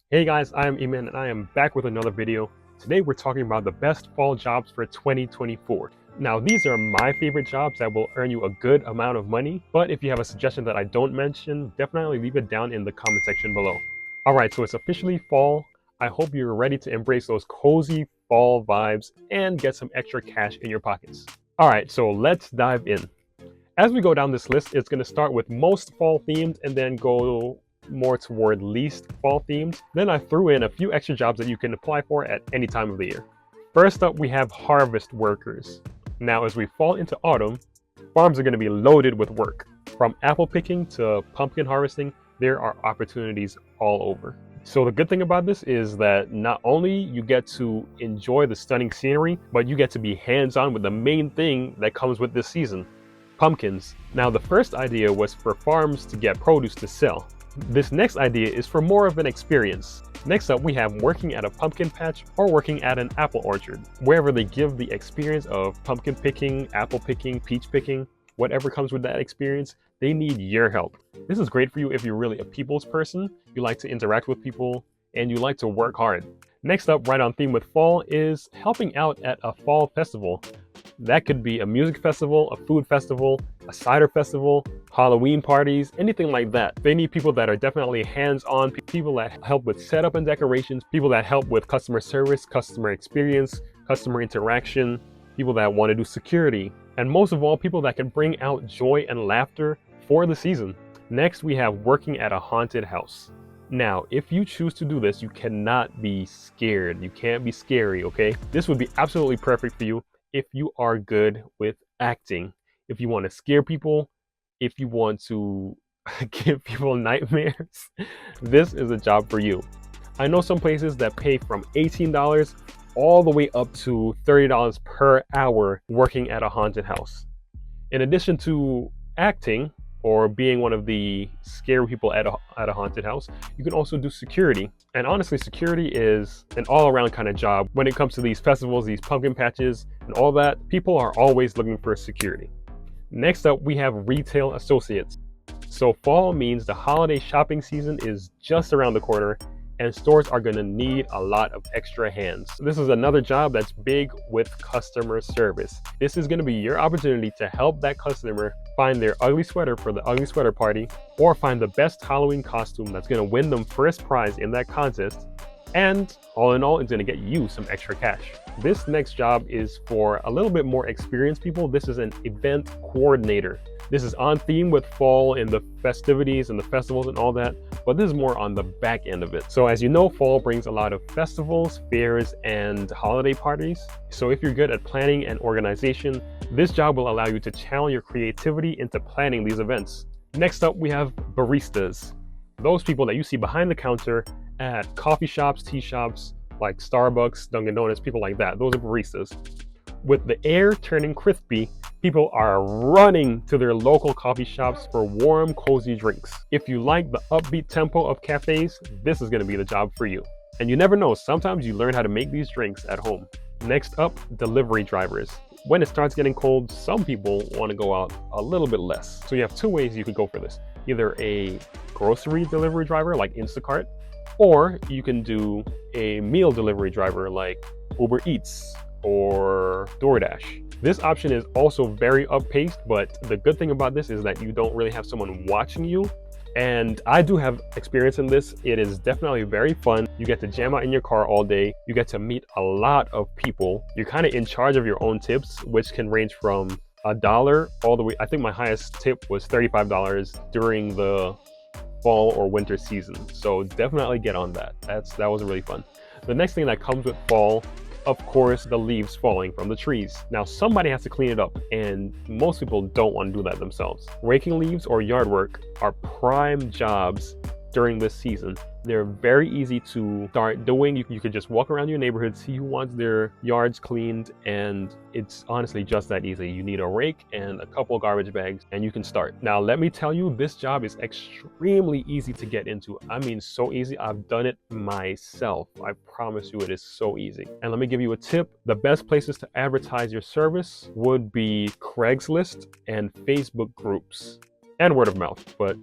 Hey guys, I'm Eman and I am back with another video. Today we're talking about the best fall jobs for 2024. Now these are my favorite jobs that will earn you a good amount of money, but if you have a suggestion that I don't mention, definitely leave it down in the comment section below. Alright, so it's officially fall. I hope you're ready to embrace those cozy fall vibes and get some extra cash in your pockets. Alright, so let's dive in. As we go down this list, it's going to start with most fall themed and then go more toward least fall themed. Then I threw in a few extra jobs that you can apply for at any time of the year. First up, we have harvest workers. Now, as we fall into autumn, farms are going to be loaded with work. From apple picking to pumpkin harvesting, there are opportunities all over. So the good thing about this is that not only you get to enjoy the stunning scenery, but you get to be hands-on with the main thing that comes with this season: pumpkins. Now, the first idea was for farms to get produce to sell. This next idea is for more of an experience. Next up, we have working at a pumpkin patch or working at an apple orchard, wherever they give the experience of pumpkin picking, apple picking, peach picking, whatever comes with that experience. They need your help. This is great for you if you're really a people's person, you like to interact with people, and you like to work hard. Next up, right on theme with fall, is helping out at a fall festival. That could be a music festival, a food festival, a cider festival, Halloween parties, anything like that. They need people that are definitely hands-on, people that help with setup and decorations, people that help with customer service, customer experience, customer interaction, people that want to do security, and most of all, people that can bring out joy and laughter for the season. Next, we have working at a haunted house. Now, if you choose to do this, you cannot be scared. You can't be scary, okay? This would be absolutely perfect for you if you are good with acting, if you want to scare people, if you want to give people nightmares. This is a job for you. I know some places that pay from $18 all the way up to $30 per hour working at a haunted house. In addition to acting or being one of the scary people at a haunted house, you can also do security. And honestly, security is an all-around kind of job. When it comes to these festivals, these pumpkin patches, and all that, people are always looking for security. Next up, we have retail associates. So fall means the holiday shopping season is just around the corner, and stores are going to need a lot of extra hands. This is another job that's big with customer service. This is going to be your opportunity to help that customer find their ugly sweater for the ugly sweater party, or find the best Halloween costume that's going to win them first prize in that contest. And all in all, it's going to get you some extra cash. This next job is for a little bit more experienced people. This is an event coordinator. This is on theme with fall and the festivities and the festivals and all that, but this is more on the back end of it. So as you know, fall brings a lot of festivals, fairs, and holiday parties. So if you're good at planning and organization, this job will allow you to channel your creativity into planning these events. Next up, we have baristas. Those people that you see behind the counter at coffee shops, tea shops, like Starbucks, Dunkin' Donuts, people like that. Those are baristas. With the air turning crispy, people are running to their local coffee shops for warm, cozy drinks. If you like the upbeat tempo of cafes, this is going to be the job for you. And you never know, sometimes you learn how to make these drinks at home. Next up, delivery drivers. When it starts getting cold, some people want to go out a little bit less. So you have two ways you could go for this. Either a grocery delivery driver like Instacart, or you can do a meal delivery driver like Uber Eats or DoorDash. This option is also very up-paced, but the good thing about this is that you don't really have someone watching you. And I do have experience in this. It is definitely very fun. You get to jam out in your car all day. You get to meet a lot of people. You're kind of in charge of your own tips, which can range from $1 all the way. I think my highest tip was $35 during the fall or winter season. So definitely get on that. That was really fun. The next thing that comes with fall, of course, the leaves falling from the trees. Now somebody has to clean it up, and most people don't want to do that themselves. Raking leaves or yard work are prime jobs during this season. They're very easy to start doing. You could just walk around your neighborhood, see who wants their yards cleaned, and it's honestly just that easy. You need a rake and a couple garbage bags, and you can start. Now, let me tell you, this job is extremely easy to get into. I mean, so easy. I've done it myself. I promise you, it is so easy. And let me give you a tip. The best places to advertise your service would be Craigslist and Facebook groups, and word of mouth, but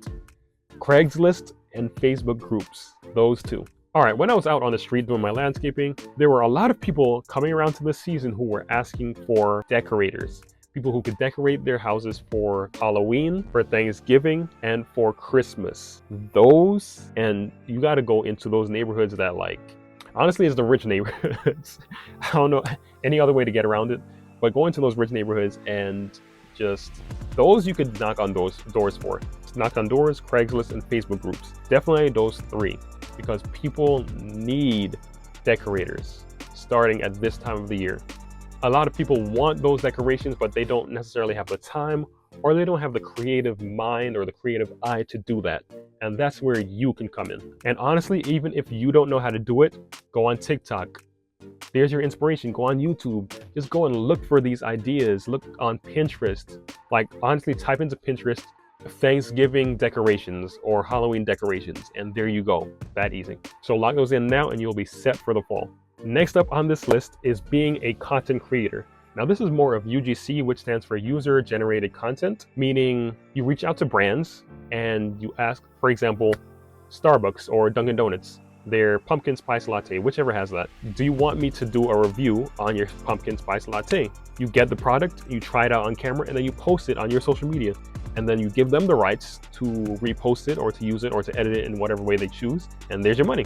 Craigslist and Facebook groups, those two. All right, when I was out on the street doing my landscaping, there were a lot of people coming around to this season who were asking for decorators. People who could decorate their houses for Halloween, for Thanksgiving, and for Christmas. Those, and you got to go into those neighborhoods that, like, honestly, it's the rich neighborhoods. I don't know any other way to get around it, but go into those rich neighborhoods and just, those you could knock on those doors for. Just knock on doors, Craigslist, and Facebook groups. Definitely those three, because people need decorators starting at this time of the year. A lot of people want those decorations, but they don't necessarily have the time, or they don't have the creative mind or the creative eye to do that. And that's where you can come in. And honestly, even if you don't know how to do it, go on TikTok. There's your inspiration. Go on YouTube. Just go and look for these ideas. Look on Pinterest. Like, honestly, type into Pinterest Thanksgiving decorations or Halloween decorations, and there you go. That easy. So lock those in now and you'll be set for the fall. Next up on this list is being a content creator. Now this is more of UGC, which stands for user generated content, meaning you reach out to brands and you ask, for example, Starbucks or Dunkin' Donuts, their pumpkin spice latte, whichever has that. Do you want me to do a review on your pumpkin spice latte? You get the product, you try it out on camera, and then you post it on your social media. And then you give them the rights to repost it or to use it or to edit it in whatever way they choose. And there's your money.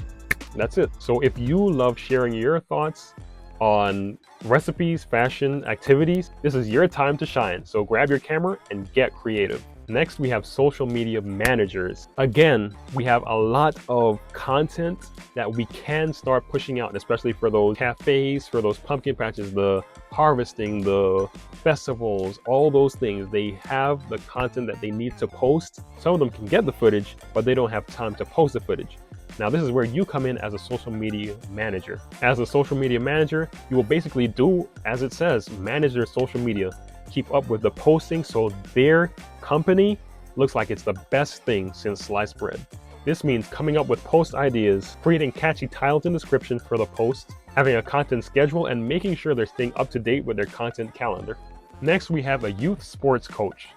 That's it. So if you love sharing your thoughts on recipes, fashion, activities, this is your time to shine. So grab your camera and get creative. Next, we have social media managers. Again, we have a lot of content that we can start pushing out, especially for those cafes, for those pumpkin patches, the harvesting, the festivals, all those things. They have the content that they need to post. Some of them can get the footage, but they don't have time to post the footage. Now, this is where you come in as a social media manager. As a social media manager, you will basically do, as it says, manage their social media, keep up with the posting so their company looks like it's the best thing since sliced bread. This means coming up with post ideas, creating catchy titles and descriptions for the post, having a content schedule, and making sure they're staying up to date with their content calendar. Next, we have a youth sports coach.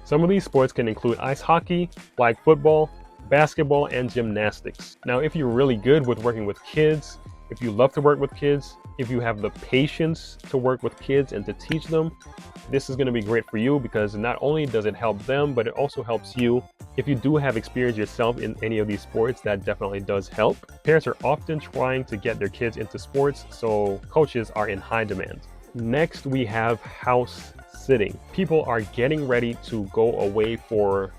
Some of these sports can include ice hockey, flag football, basketball, and gymnastics. Now, if you're really good with working with kids, if you love to work with kids, if you have the patience to work with kids and to teach them, this is going to be great for you, because not only does it help them, but it also helps you. If you do have experience yourself in any of these sports, that definitely does help. Parents are often trying to get their kids into sports, so coaches are in high demand. Next, we have house sitting. People are getting ready to go away for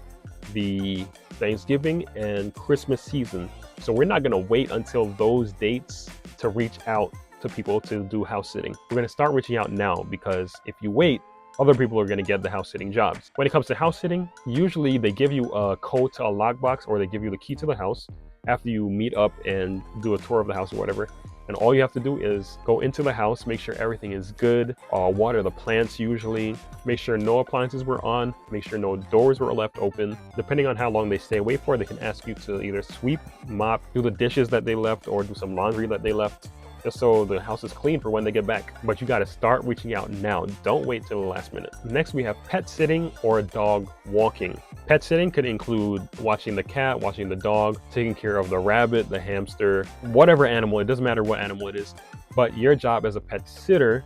the Thanksgiving and Christmas season. So we're not going to wait until those dates to reach out to people to do house sitting. We're going to start reaching out now, because if you wait, other people are going to get the house sitting jobs. When it comes to house sitting, usually they give you a code to a lockbox, or they give you the key to the house after you meet up and do a tour of the house or whatever. And all you have to do is go into the house, make sure everything is good, water the plants usually, make sure no appliances were on, make sure no doors were left open. Depending on how long they stay away for, they can ask you to either sweep, mop, do the dishes that they left, or do some laundry that they left, just so the house is clean for when they get back. But you got to start reaching out now. Don't wait till the last minute. Next, we have pet sitting or dog walking. Pet sitting could include watching the cat, watching the dog, taking care of the rabbit, the hamster, whatever animal. It doesn't matter what animal it is. But your job as a pet sitter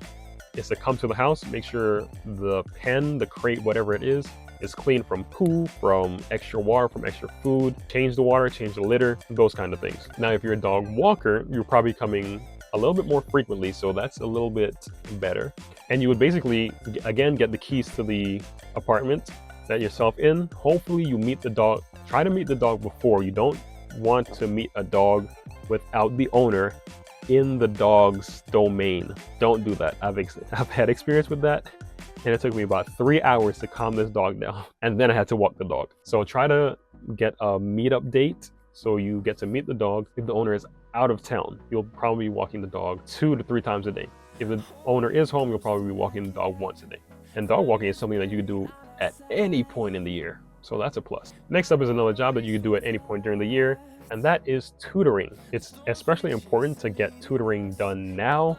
is to come to the house, make sure the pen, the crate, whatever it is clean from poo, from extra water, from extra food. Change the water, change the litter, those kind of things. Now, if you're a dog walker, you're probably coming a little bit more frequently, so that's a little bit better. And you would basically, again, get the keys to the apartment, let yourself in. Hopefully you meet the dog. Try to meet the dog before. You don't want to meet a dog without the owner in the dog's domain. Don't do that. I've had experience with that, and it took me about 3 hours to calm this dog down, and then I had to walk the dog. So try to get a meetup date so you get to meet the dog. If the owner is out of town, you'll probably be walking the dog 2 to 3 times a day. If the owner is home, you'll probably be walking the dog once a day. And dog walking is something that you can do at any point in the year, so that's a plus. Next up is another job that you can do at any point during the year, and that is tutoring. It's especially important to get tutoring done now,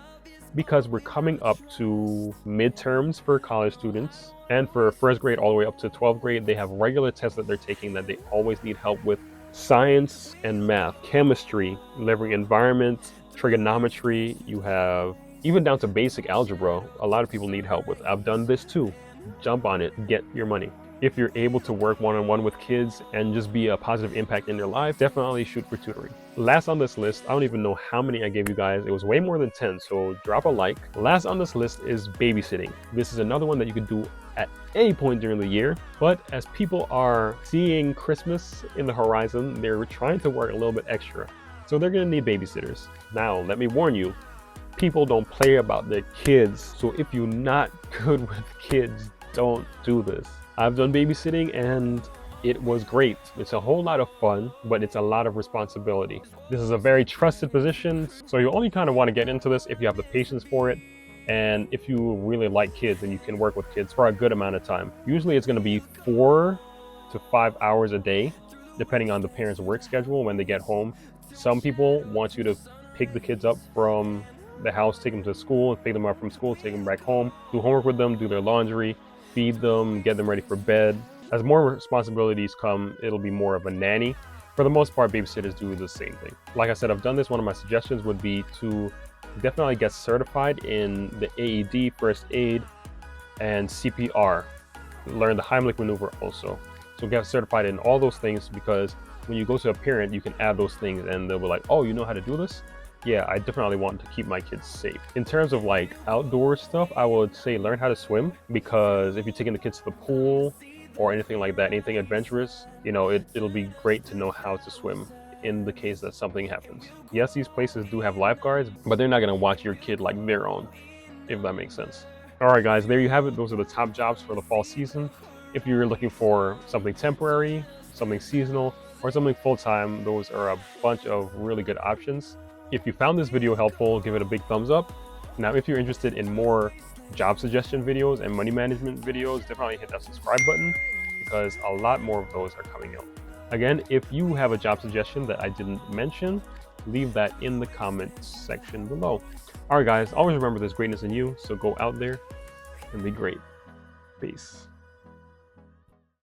because we're coming up to midterms for college students, and for first grade all the way up to 12th grade, they have regular tests that they're taking that they always need help with science and math, chemistry, living environment, trigonometry. You have even down to basic algebra. A lot of people need help with. I've done this too. Jump on it, get your money. If you're able to work one-on-one with kids and just be a positive impact in their life, definitely shoot for tutoring. Last on this list, I don't even know how many I gave you guys. It was way more than 10, so drop a like. Last on this list is babysitting. This is another one that you can do at any point during the year, but as people are seeing Christmas in the horizon, they're trying to work a little bit extra. So they're gonna need babysitters. Now, let me warn you, people don't play about their kids. So if you're not good with kids, don't do this. I've done babysitting and it was great. It's a whole lot of fun, but it's a lot of responsibility. This is a very trusted position, so you only kind of want to get into this if you have the patience for it, and if you really like kids and you can work with kids for a good amount of time. Usually it's going to be 4 to 5 hours a day, depending on the parents' work schedule when they get home. Some people want you to pick the kids up from the house, take them to school, pick them up from school, take them back home, do homework with them, do their laundry, feed them, get them ready for bed. As more responsibilities come, it'll be more of a nanny. For the most part, babysitters do the same thing. Like I said, I've done this. One of my suggestions would be to definitely get certified in the AED, first aid, and CPR. Learn the Heimlich maneuver also. So get certified in all those things, because when you go to a parent, you can add those things and they'll be like, oh, you know how to do this? Yeah, I definitely want to keep my kids safe. In terms of like outdoor stuff, I would say learn how to swim, because if you're taking the kids to the pool or anything like that, anything adventurous, you know, it'll be great to know how to swim in the case that something happens. Yes, these places do have lifeguards, but they're not going to watch your kid like their own, if that makes sense. All right, guys, there you have it. Those are the top jobs for the fall season. If you're looking for something temporary, something seasonal, or something full-time, those are a bunch of really good options. If you found this video helpful, give it a big thumbs up. Now, if you're interested in more job suggestion videos and money management videos, definitely hit that subscribe button, because a lot more of those are coming out. Again, if you have a job suggestion that I didn't mention, leave that in the comments section below. All right, guys, always remember there's greatness in you, so go out there and be great. Peace.